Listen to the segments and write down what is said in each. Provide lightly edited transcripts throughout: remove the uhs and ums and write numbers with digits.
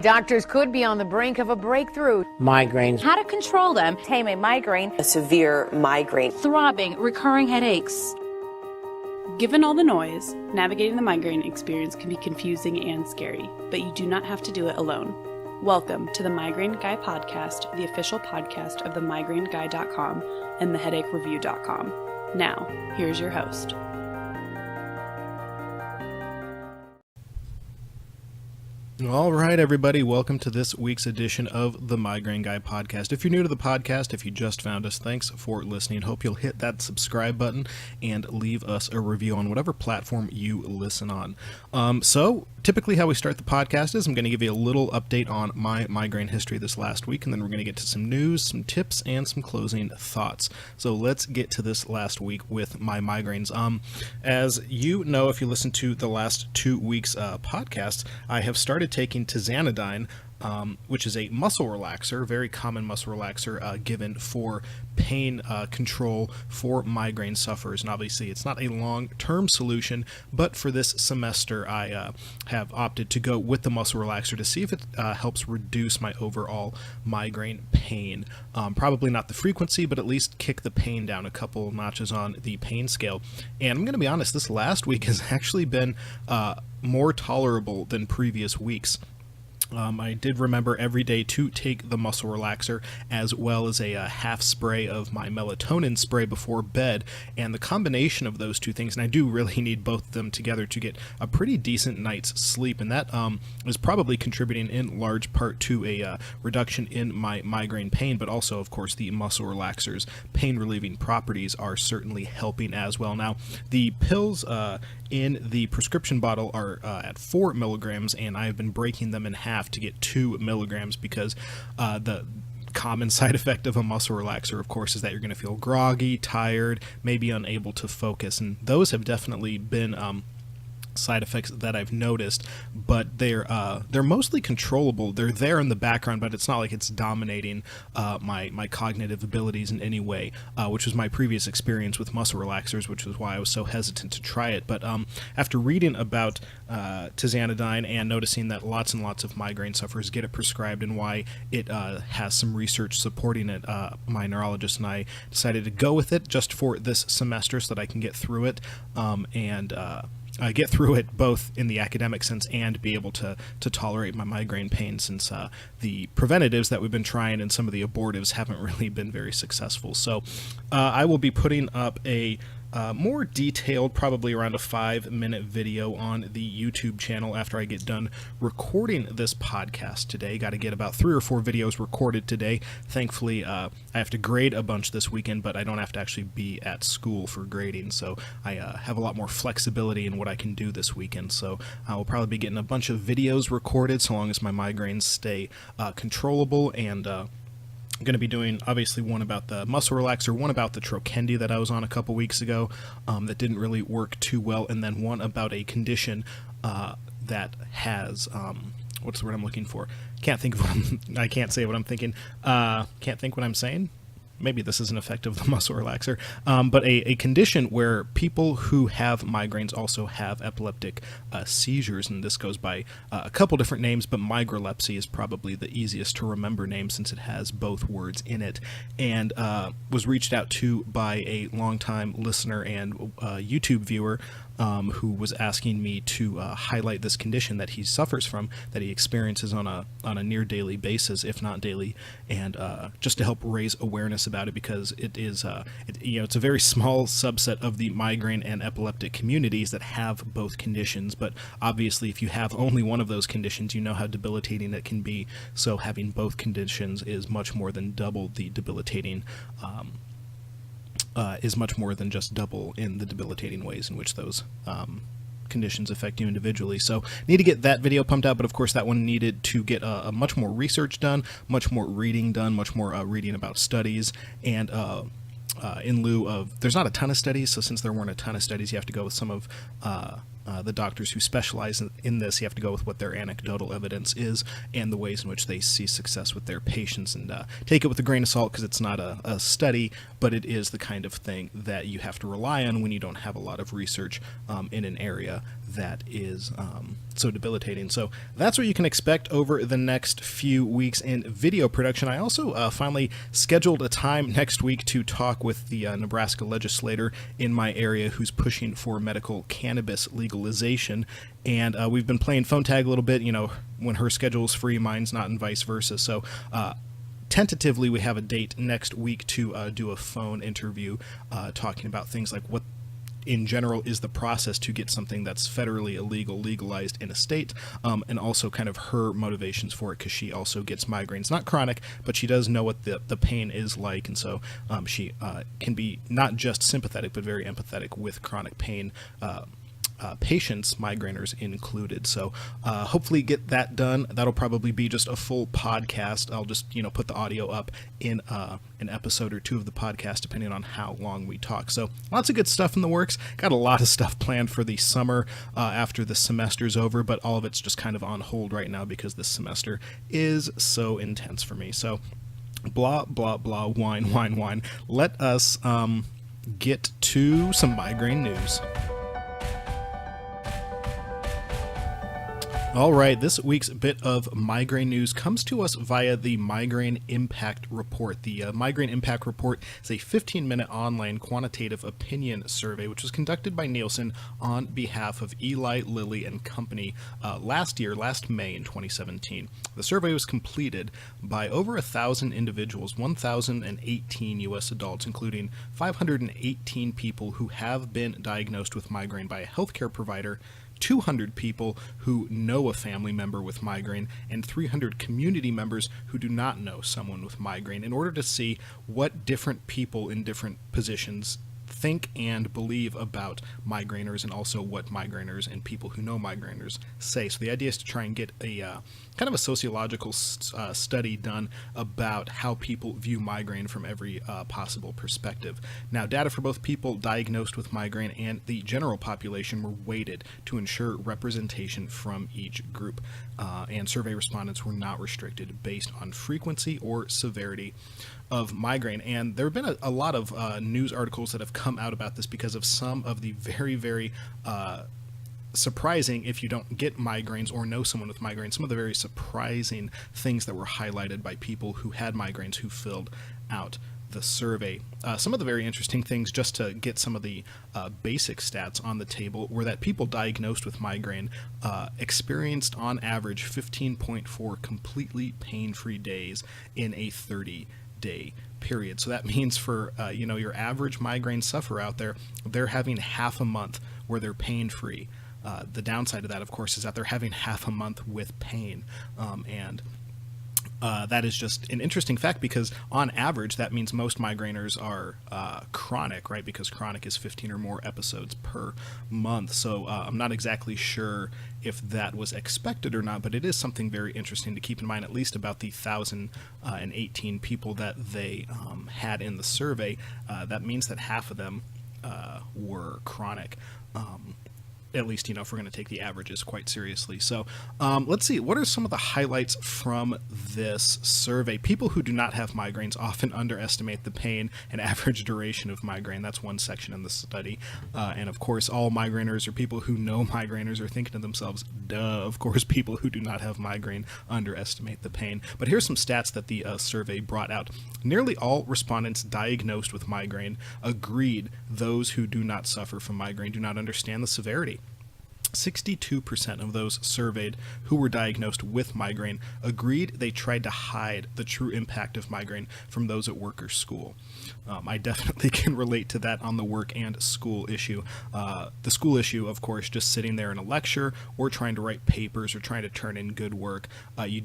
Doctors could be on the brink of a breakthrough. Migraines. How to control them. Tame a migraine. A severe migraine. Throbbing, recurring headaches. Given all the noise, navigating the migraine experience can be confusing and scary, but you do not have to do it alone. Welcome to the Migraine Guy Podcast, the official podcast of themigraineguy.com and theheadachereview.com. Now, here's your host. All right, everybody, welcome to this week's edition of the Migraine Guy Podcast. If you're new to the podcast, if you just found us, thanks for listening. Hope you'll hit that subscribe button and leave us a review on whatever platform you listen on. So typically how we start the podcast is I'm going to give you a little update on my migraine history this last week, and then we're going to get to some news, some tips, and some closing thoughts. So let's get to this last week with my migraines. As you know, if you listen to the last 2 weeks' podcasts, I have started taking tizanidine, which is a muscle relaxer, very common muscle relaxer given for pain control for migraine sufferers. And obviously it's not a long-term solution, but for this semester I have opted to go with the muscle relaxer to see if it helps reduce my overall migraine pain. Probably not the frequency, but at least kick the pain down a couple notches on the pain scale. And I'm going to be honest, this last week has actually been more tolerable than previous weeks. I did remember every day to take the muscle relaxer as well as a half spray of my melatonin spray before bed, and the combination of those two things, and I do really need both of them together to get a pretty decent night's sleep, and that is probably contributing in large part to a reduction in my migraine pain, but also, of course, the muscle relaxer's pain-relieving properties are certainly helping as well. Now, the pills in the prescription bottle are at 4 milligrams, and I have been breaking them in half to get 2 milligrams because the common side effect of a muscle relaxer, of course, is that you're going to feel groggy, tired, maybe unable to focus, and those have definitely been side effects that I've noticed, but they're mostly controllable. They're there in the background, but it's not like it's dominating my cognitive abilities in any way, which was my previous experience with muscle relaxers, which was why I was so hesitant to try it. But after reading about tizanidine and noticing that lots and lots of migraine sufferers get it prescribed and why it has some research supporting it, my neurologist and I decided to go with it just for this semester so that I can get through it and get through it both in the academic sense and be able to tolerate my migraine pain, since the preventatives that we've been trying and some of the abortives haven't really been very successful. So I will be putting up a more detailed, probably around a 5-minute video on the YouTube channel after I get done recording this podcast today. Got to get about 3 or 4 videos recorded today. Thankfully, I have to grade a bunch this weekend, but I don't have to actually be at school for grading, so I have a lot more flexibility in what I can do this weekend. So I will probably be getting a bunch of videos recorded so long as my migraines stay controllable, and I'm going to be doing, obviously, one about the muscle relaxer, one about the Trokendi that I was on a couple weeks ago that didn't really work too well, and then one about a condition that has, what's the word I'm looking for? Can't think of what I can't say what I'm thinking. Can't think what I'm saying. Maybe this is an effect of the muscle relaxer, but a condition where people who have migraines also have epileptic seizures, and this goes by a couple different names, but migralepsy is probably the easiest to remember name since it has both words in it, and was reached out to by a longtime listener and YouTube viewer who was asking me to highlight this condition that he suffers from, that he experiences on a near daily basis, if not daily, and just to help raise awareness about it, because it is it's a very small subset of the migraine and epileptic communities that have both conditions. But obviously, if you have only one of those conditions, you know how debilitating it can be. So having both conditions is much more than double the debilitating. Is much more than just double in the debilitating ways in which those conditions affect you individually. So need to get that video pumped out, but of course that one needed to get a much more research done, much more reading done, much more reading about studies, and in lieu of, there's not a ton of studies, so since there weren't a ton of studies, you have to go with some of the doctors who specialize in this. You have to go with what their anecdotal evidence is and the ways in which they see success with their patients, and take it with a grain of salt, because it's not a study, but it is the kind of thing that you have to rely on when you don't have a lot of research in an area that is so debilitating. So that's what you can expect over the next few weeks in video production. I also finally scheduled a time next week to talk with the Nebraska legislator in my area who's pushing for medical cannabis legalization. And we've been playing phone tag a little bit, when her schedule is free, mine's not, and vice versa. So tentatively, we have a date next week to do a phone interview talking about things like what in general is the process to get something that's federally illegal legalized in a state, and also kind of her motivations for it, because she also gets migraines, not chronic, but she does know what the pain is like, and so she can be not just sympathetic but very empathetic with chronic pain patients, migraineurs included. So hopefully get that done. That'll probably be just a full podcast. I'll just put the audio up in an episode or two of the podcast, depending on how long we talk. So lots of good stuff in the works. Got a lot of stuff planned for the summer after the semester's over, but all of it's just kind of on hold right now because this semester is so intense for me. So blah blah blah, wine. Let us get to some migraine news. All right, this week's bit of migraine news comes to us via the Migraine Impact Report. The Migraine Impact Report is a 15-minute online quantitative opinion survey, which was conducted by Nielsen on behalf of Eli Lilly and Company last May in 2017. The survey was completed by over 1,000 individuals, 1,018 U.S. adults, including 518 people who have been diagnosed with migraine by a healthcare provider, 200 people who know a family member with migraine, and 300 community members who do not know someone with migraine, in order to see what different people in different positions think and believe about migraineurs, and also what migraineurs and people who know migraineurs say. So the idea is to try and get a kind of a sociological study done about how people view migraine from every possible perspective. Now, data for both people diagnosed with migraine and the general population were weighted to ensure representation from each group, and survey respondents were not restricted based on frequency or severity of migraine. And there have been a lot of news articles that have come out about this because of some of the very, very surprising, if you don't get migraines or know someone with migraines, some of the very surprising things that were highlighted by people who had migraines who filled out the survey. Some of the very interesting things, just to get some of the basic stats on the table, were that people diagnosed with migraine experienced on average 15.4 completely pain-free days in a 30-day period. So that means for your average migraine sufferer out there, they're having half a month where they're pain-free. The downside of that, of course, is that they're having half a month with pain, and that is just an interesting fact, because on average that means most migraineurs are chronic, right? Because chronic is 15 or more episodes per month. So I'm not exactly sure if that was expected or not, but it is something very interesting to keep in mind, at least about the 1,018 people that they had in the survey. That means that half of them were chronic. At least, if we're going to take the averages quite seriously. So let's see, what are some of the highlights from this survey? People who do not have migraines often underestimate the pain and average duration of migraine. That's one section in the study. And of course, all migraineurs, or people who know migraineurs, are thinking to themselves, duh, of course people who do not have migraine underestimate the pain. But here's some stats that the survey brought out. Nearly all respondents diagnosed with migraine agreed those who do not suffer from migraine do not understand the severity. 62% of those surveyed who were diagnosed with migraine agreed they tried to hide the true impact of migraine from those at work or school. I definitely can relate to that on the work and school issue. The school issue, of course, just sitting there in a lecture or trying to write papers or trying to turn in good work. I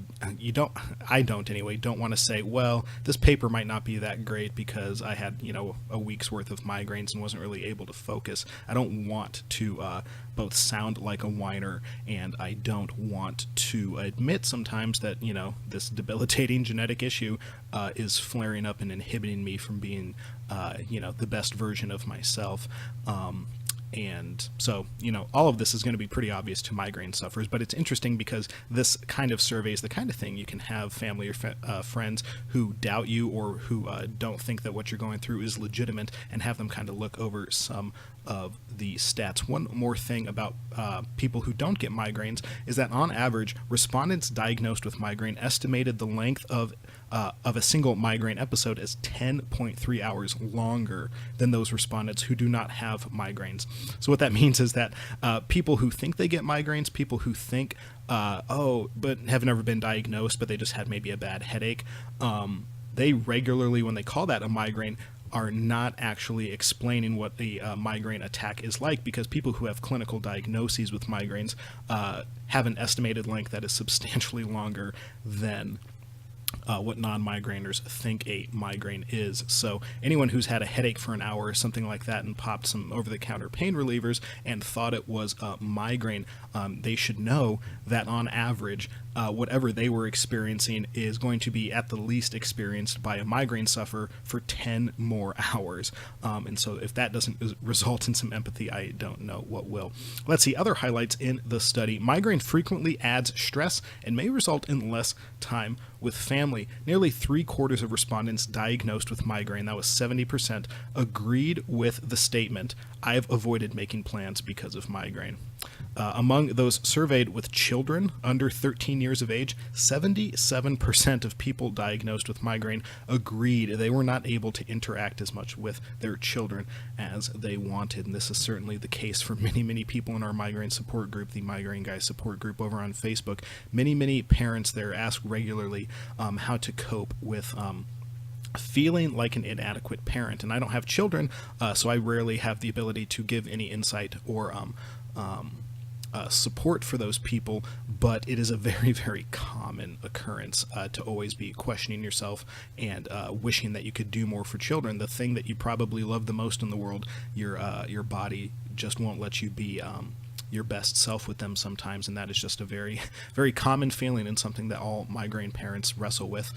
don't want to say, well, this paper might not be that great because I had, a week's worth of migraines and wasn't really able to focus. I don't want to both sound like a whiner, and I don't want to admit sometimes that, this debilitating genetic issue is flaring up and inhibiting me from being, the best version of myself. And so, all of this is going to be pretty obvious to migraine sufferers, but it's interesting because this kind of survey is the kind of thing you can have family or friends who doubt you or who don't think that what you're going through is legitimate, and have them kind of look over some of the stats. One more thing about people who don't get migraines is that on average, respondents diagnosed with migraine estimated the length of a single migraine episode as 10.3 hours longer than those respondents who do not have migraines. So what that means is that people who think they get migraines, people who think, but have never been diagnosed, but they just had maybe a bad headache, they regularly, when they call that a migraine, are not actually explaining what a migraine attack is like, because people who have clinical diagnoses with migraines have an estimated length that is substantially longer than what non-migrainers think a migraine is. So anyone who's had a headache for an hour or something like that and popped some over-the-counter pain relievers and thought it was a migraine, they should know that on average, whatever they were experiencing is going to be at the least experienced by a migraine sufferer for 10 more hours. And so if that doesn't result in some empathy, I don't know what will. Let's see other highlights in the study. Migraine frequently adds stress and may result in less time with family. Nearly 3/4 of respondents diagnosed with migraine, that was 70%, agreed with the statement, "I've avoided making plans because of migraine." Among those surveyed with children under 13 years of age, 77% of people diagnosed with migraine agreed they were not able to interact as much with their children as they wanted. And this is certainly the case for many, many people in our migraine support group, the Migraine Guy support group over on Facebook. Many, many parents there ask regularly how to cope with feeling like an inadequate parent. And I don't have children, so I rarely have the ability to give any insight or support for those people, but it is a very, very common occurrence to always be questioning yourself and wishing that you could do more for children. The thing that you probably love the most in the world, your body just won't let you be your best self with them sometimes, and that is just a very, very common feeling and something that all migraine parents wrestle with.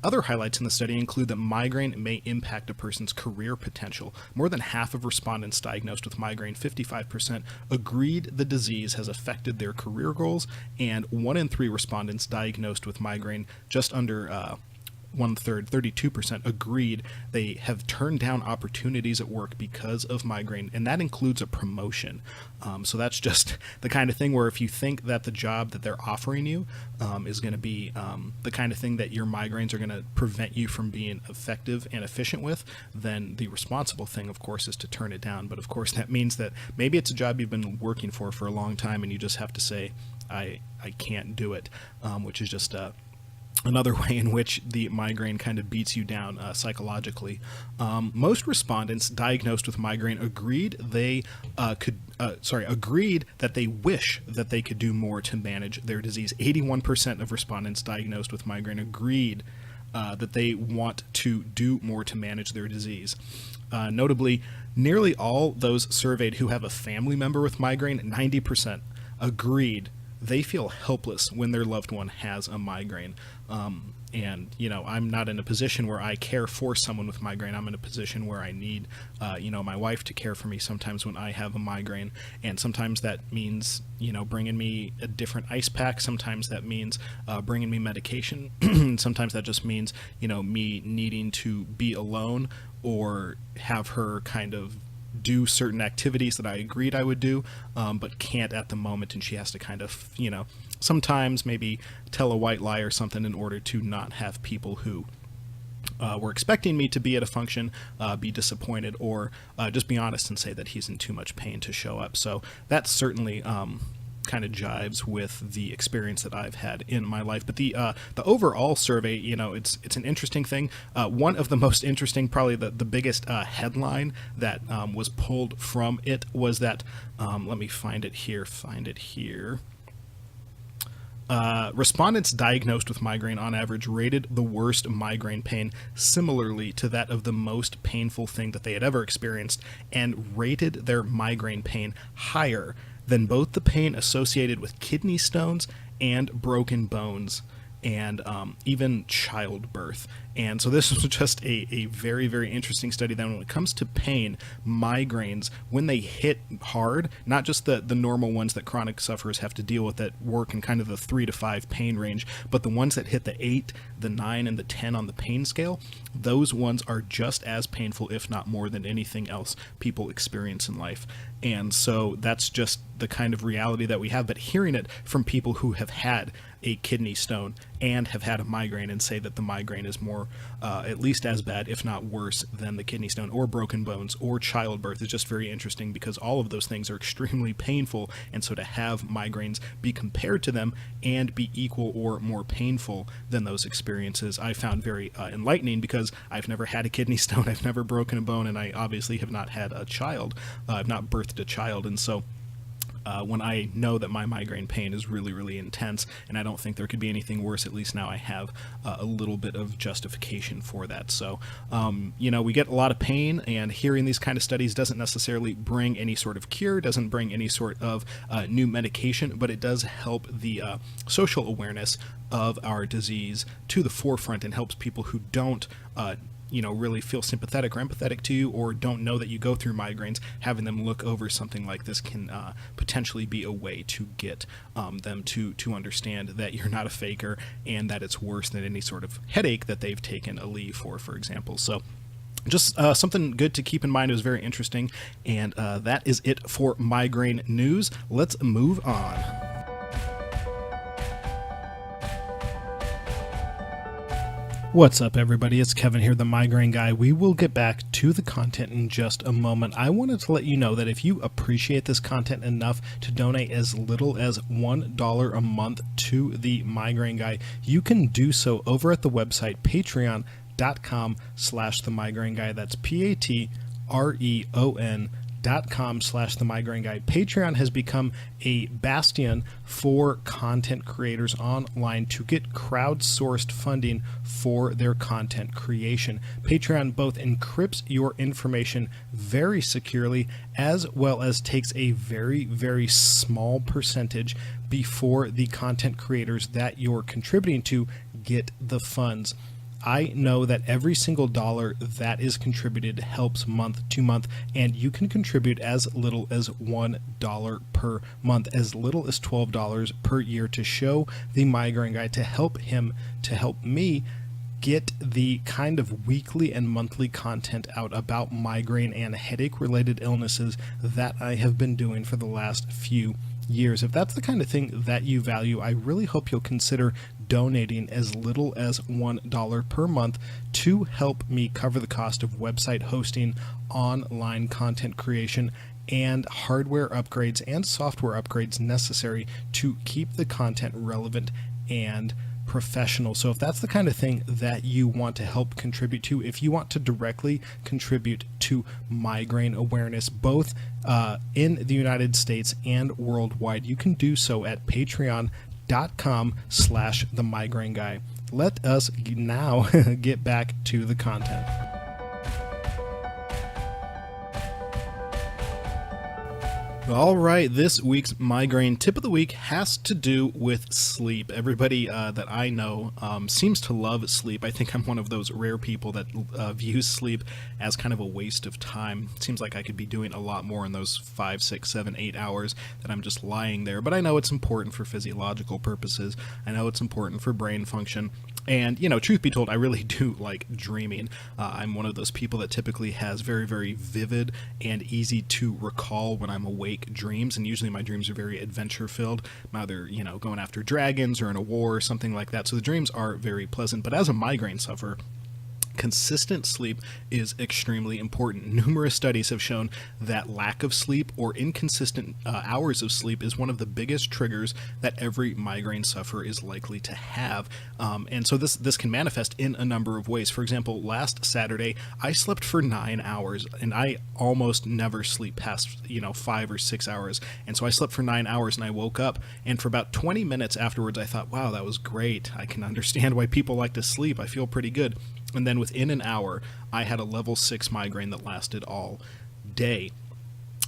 Other highlights in the study include that migraine may impact a person's career potential. More than half of respondents diagnosed with migraine, 55%, agreed the disease has affected their career goals, and 1 in 3 respondents diagnosed with migraine, just under 1/3, 32%, agreed they have turned down opportunities at work because of migraine, and that includes a promotion. So that's just the kind of thing where if you think that the job that they're offering you is going to be the kind of thing that your migraines are going to prevent you from being effective and efficient with, then the responsible thing, of course, is to turn it down. But of course, that means that maybe it's a job you've been working for a long time, and you just have to say, I can't do it, which is just another way in which the migraine kind of beats you down psychologically. Most respondents diagnosed with migraine agreed agreed that they wish that they could do more to manage their disease. 81% of respondents diagnosed with migraine agreed that they want to do more to manage their disease. Notably, nearly all those surveyed who have a family member with migraine, 90%, agreed they feel helpless when their loved one has a migraine. And, I'm not in a position where I care for someone with migraine. I'm in a position where I need, my wife to care for me sometimes when I have a migraine. And sometimes that means, bringing me a different ice pack. Sometimes that means bringing me medication. Sometimes that just means, me needing to be alone or have her kind of do certain activities that I agreed I would do, but can't at the moment, and she has to kind of, sometimes maybe tell a white lie or something in order to not have people who were expecting me to be at a function be disappointed, or just be honest and say that he's in too much pain to show up. So that certainly kind of jives with the experience that I've had in my life. But the overall survey, it's an interesting thing. One of the most interesting, probably the biggest headline that was pulled from it was that, let me find it here. Respondents diagnosed with migraine on average rated the worst migraine pain similarly to that of the most painful thing that they had ever experienced, and rated their migraine pain higher than both the pain associated with kidney stones and broken bones. and even childbirth. And so this was just a very, very interesting study that when it comes to pain, migraines, when they hit hard, not just the normal ones that chronic sufferers have to deal with that work in kind of the 3 to 5 pain range, but the ones that hit the 8, the 9, and the 10 on the pain scale, those ones are just as painful, if not more, than anything else people experience in life. And so that's just the kind of reality that we have. But hearing it from people who have had a kidney stone and have had a migraine and say that the migraine is more, at least as bad, if not worse, than the kidney stone or broken bones or childbirth is just very interesting, because all of those things are extremely painful. And so to have migraines be compared to them and be equal or more painful than those experiences, I found very enlightening, because I've never had a kidney stone, I've never broken a bone, and I obviously have not had a child. I've not birthed a child. And so when I know that my migraine pain is really, really intense, and I don't think there could be anything worse, at least now I have a little bit of justification for that. So, we get a lot of pain, and hearing these kind of studies doesn't necessarily bring any sort of cure, doesn't bring any sort of new medication, but it does help the social awareness of our disease to the forefront, and helps people who don't really feel sympathetic or empathetic to you, or don't know that you go through migraines. Having them look over something like this can potentially be a way to get them to understand that you're not a faker, and that it's worse than any sort of headache that they've taken a Aleve for example. So just something good to keep in mind. It was very interesting, and that is it for migraine news. Let's move on. What's up, everybody? It's Kevin here, the Migraine Guy. We will get back to the content in just a moment. I wanted to let you know that if you appreciate this content enough to donate as little as $1 a month to the Migraine Guy, you can do so over at the website patreon.com/the Migraine Guy. That's patreon.com/the Migraine Guy. Patreon has become a bastion for content creators online to get crowdsourced funding for their content creation. Patreon both encrypts your information very securely, as well as takes a very, very small percentage before the content creators that you're contributing to get the funds. I know that every single dollar that is contributed helps month to month, and you can contribute as little as $1 per month, as little as $12 per year, to show the Migraine Guy, to help me get the kind of weekly and monthly content out about migraine and headache related illnesses that I have been doing for the last few years. If that's the kind of thing that you value, I really hope you'll consider donating as little as $1 per month to help me cover the cost of website hosting, online content creation, and hardware upgrades and software upgrades necessary to keep the content relevant and professional. So if that's the kind of thing that you want to help contribute to, if you want to directly contribute to migraine awareness, both in the United States and worldwide, you can do so at patreon.com/the Migraine Guy. Let us now get back to the content. All right, this week's migraine tip of the week has to do with sleep. Everybody that I know seems to love sleep. I think I'm one of those rare people that views sleep as kind of a waste of time. It seems like I could be doing a lot more in those 5, 6, 7, 8 hours that I'm just lying there. But I know it's important for physiological purposes. I know it's important for brain function. And, truth be told, I really do like dreaming. I'm one of those people that typically has very, very vivid and easy to recall when I'm awake dreams. And usually my dreams are very adventure filled. I'm either, going after dragons or in a war or something like that. So the dreams are very pleasant. But as a migraine sufferer, consistent sleep is extremely important. Numerous studies have shown that lack of sleep or inconsistent hours of sleep is one of the biggest triggers that every migraine sufferer is likely to have. And so this can manifest in a number of ways. For example, last Saturday, I slept for 9 hours, and I almost never sleep past 5 or 6 hours. And so I slept for 9 hours, and I woke up, and for about 20 minutes afterwards, I thought, wow, that was great. I can understand why people like to sleep. I feel pretty good. And then within an hour, I had a level 6 migraine that lasted all day.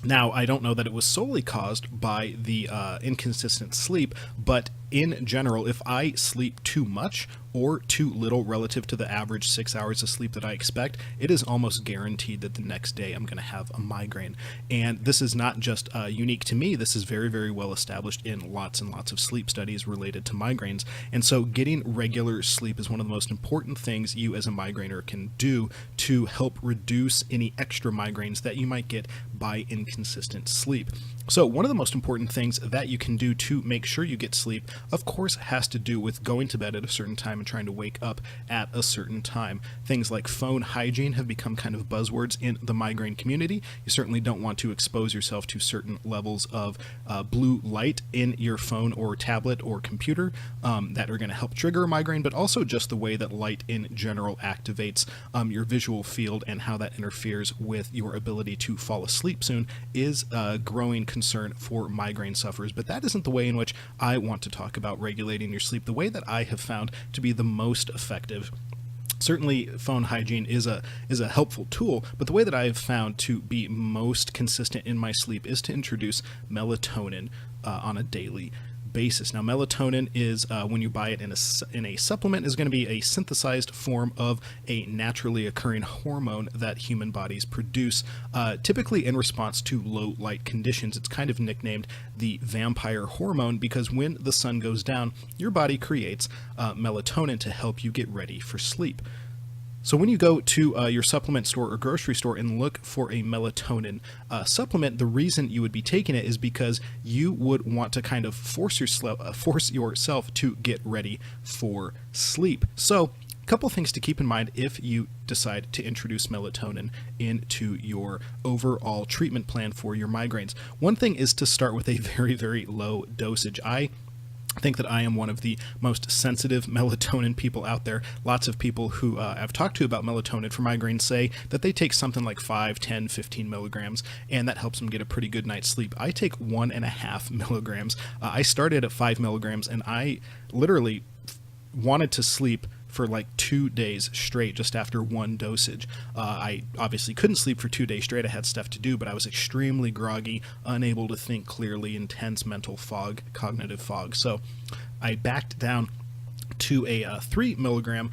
Now, I don't know that it was solely caused by the inconsistent sleep, but in general, if I sleep too much or too little relative to the average 6 hours of sleep that I expect, it is almost guaranteed that the next day I'm going to have a migraine. And this is not just unique to me. This is very, very well established in lots and lots of sleep studies related to migraines. And so getting regular sleep is one of the most important things you as a migrainer can do to help reduce any extra migraines that you might get by inconsistent sleep. So one of the most important things that you can do to make sure you get sleep, of course, has to do with going to bed at a certain time and trying to wake up at a certain time. Things like phone hygiene have become kind of buzzwords in the migraine community. You certainly don't want to expose yourself to certain levels of blue light in your phone or tablet or computer that are going to help trigger a migraine, but also just the way that light in general activates your visual field and how that interferes with your ability to fall asleep soon is a growing concern for migraine sufferers. But that isn't the way in which I want to talk about regulating your sleep. The way that I have found to be the most effective, certainly phone hygiene is a helpful tool, but the way that I have found to be most consistent in my sleep is to introduce melatonin on a daily basis. Now, melatonin is, when you buy it in a supplement, is going to be a synthesized form of a naturally occurring hormone that human bodies produce, typically in response to low light conditions. It's kind of nicknamed the vampire hormone because when the sun goes down, your body creates melatonin to help you get ready for sleep. So when you go to your supplement store or grocery store and look for a melatonin supplement, the reason you would be taking it is because you would want to kind of force yourself to get ready for sleep. So a couple things to keep in mind if you decide to introduce melatonin into your overall treatment plan for your migraines. One thing is to start with a very, very low dosage. I think that I am one of the most sensitive melatonin people out there. Lots of people who I've talked to about melatonin for migraines say that they take something like 5, 10, 15 milligrams, and that helps them get a pretty good night's sleep. I take 1.5 milligrams. I started at 5 milligrams, and I literally wanted to sleep for like 2 days straight just after one dosage. I obviously couldn't sleep for 2 days straight. I had stuff to do, but I was extremely groggy, unable to think clearly, intense mental fog, cognitive fog. So I backed down to a 3 milligram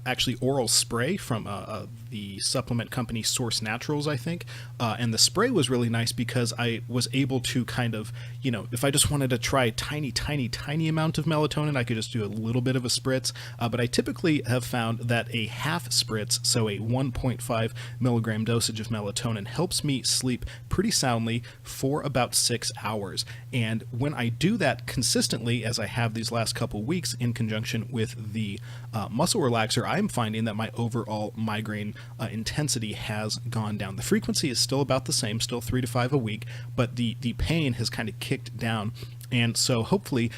actually oral spray from the supplement company Source Naturals, I think. And the spray was really nice because I was able to kind of, if I just wanted to try a tiny amount of melatonin, I could just do a little bit of a spritz. But I typically have found that a half spritz, so a 1.5 milligram dosage of melatonin, helps me sleep pretty soundly for about 6 hours. And when I do that consistently, as I have these last couple weeks in conjunction with the muscle relaxer, I'm finding that my overall migraine intensity has gone down. The frequency is still about the same, still 3 to 5 a week, but the pain has kind of kicked down. And so hopefully,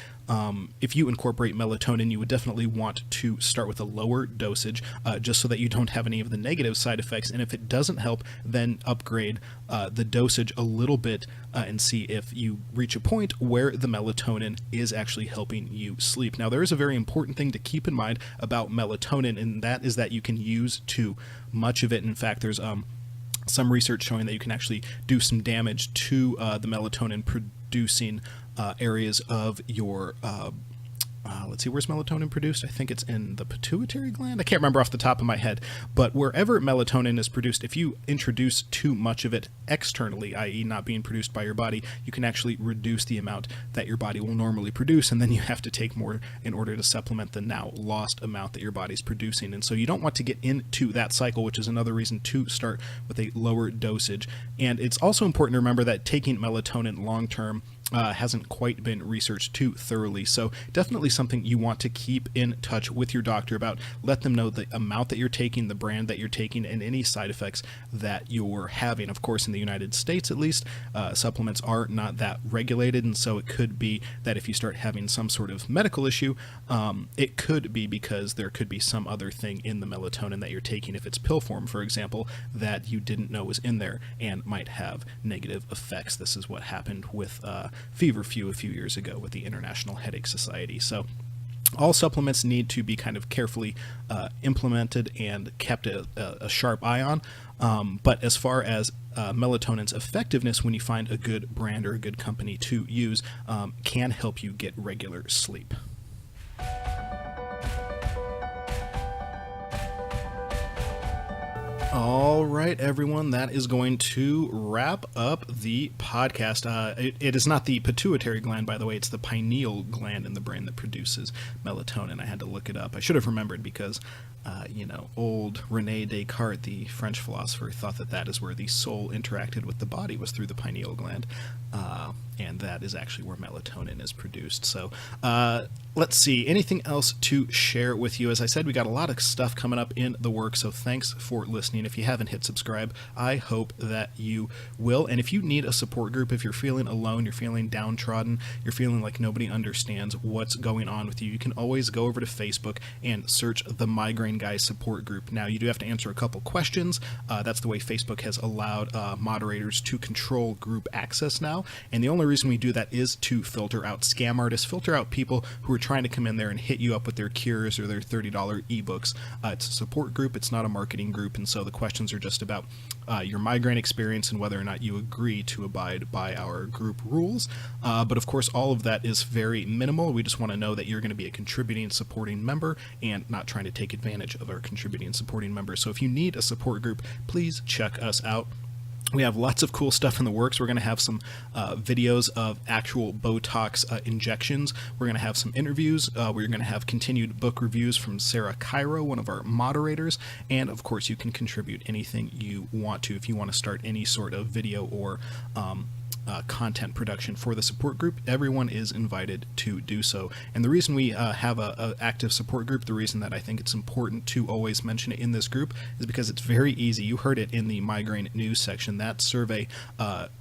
if you incorporate melatonin, you would definitely want to start with a lower dosage, just so that you don't have any of the negative side effects. And if it doesn't help, then upgrade the dosage a little bit and see if you reach a point where the melatonin is actually helping you sleep. Now, there is a very important thing to keep in mind about melatonin, and that is that you can use too much of it. In fact, there's some research showing that you can actually do some damage to the melatonin producing areas of your let's see, where's melatonin produced? I think it's in the pituitary gland. I can't remember off the top of my head, but wherever melatonin is produced, if you introduce too much of it externally, i.e. not being produced by your body, you can actually reduce the amount that your body will normally produce, and then you have to take more in order to supplement the now lost amount that your body's producing. And so you don't want to get into that cycle, which is another reason to start with a lower dosage. And it's also important to remember that taking melatonin long-term hasn't quite been researched too thoroughly. So definitely something you want to keep in touch with your doctor about. Let them know the amount that you're taking, the brand that you're taking, and any side effects that you're having. Of course, in the United States, at least, supplements are not that regulated. And so it could be that if you start having some sort of medical issue, it could be because there could be some other thing in the melatonin that you're taking, if it's pill form, for example, that you didn't know was in there and might have negative effects. This is what happened with feverfew a few years ago with the International Headache Society. So All supplements need to be kind of carefully implemented and kept a sharp eye on. But as far as melatonin's effectiveness, when you find a good brand or a good company to use, can help you get regular sleep. All right, everyone, that is going to wrap up the podcast. It is not the pituitary gland, by the way. It's the pineal gland in the brain that produces melatonin. I had to look it up. I should have remembered because, old René Descartes, the French philosopher, thought that is where the soul interacted with the body, was through the pineal gland. And that is actually where melatonin is produced. So let's see. Anything else to share with you? As I said, we got a lot of stuff coming up in the works, so thanks for listening. If you haven't hit subscribe, I hope that you will. And if you need a support group, if you're feeling alone, you're feeling downtrodden, you're feeling like nobody understands what's going on with you, you can always go over to Facebook and search the Migraine Guy support group. Now, you do have to answer a couple questions. That's the way Facebook has allowed moderators to control group access now. And the only reason we do that is to filter out scam artists, filter out people who are trying to come in there and hit you up with their cures or their $30 ebooks. It's a support group, it's not a marketing group, and so the questions are just about your migraine experience and whether or not you agree to abide by our group rules. But of course, all of that is very minimal. We just want to know that you're going to be a contributing, supporting member and not trying to take advantage of our contributing and supporting members. So if you need a support group, please check us out. We have lots of cool stuff in the works. We're going to have some videos of actual Botox injections. We're going to have some interviews. We're going to have continued book reviews from Sarah Cairo, one of our moderators. And of course, you can contribute anything you want to if you want to start any sort of video or content production for the support group. Everyone is invited to do so. And the reason we have a active support group, the reason that I think it's important to always mention it in this group, is because it's very easy. You heard it in the migraine news section. That survey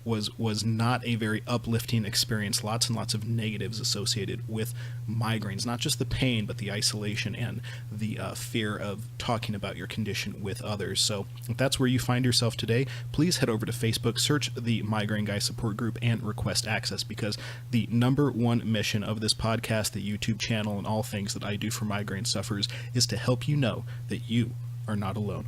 was not a very uplifting experience. Lots and lots of negatives associated with migraines, not just the pain, but the isolation and the fear of talking about your condition with others. So if that's where you find yourself today, please head over to Facebook, search the Migraine Guy support group, and request access, because the number one mission of this podcast, the YouTube channel, and all things that I do for migraine sufferers is to help you know that you are not alone.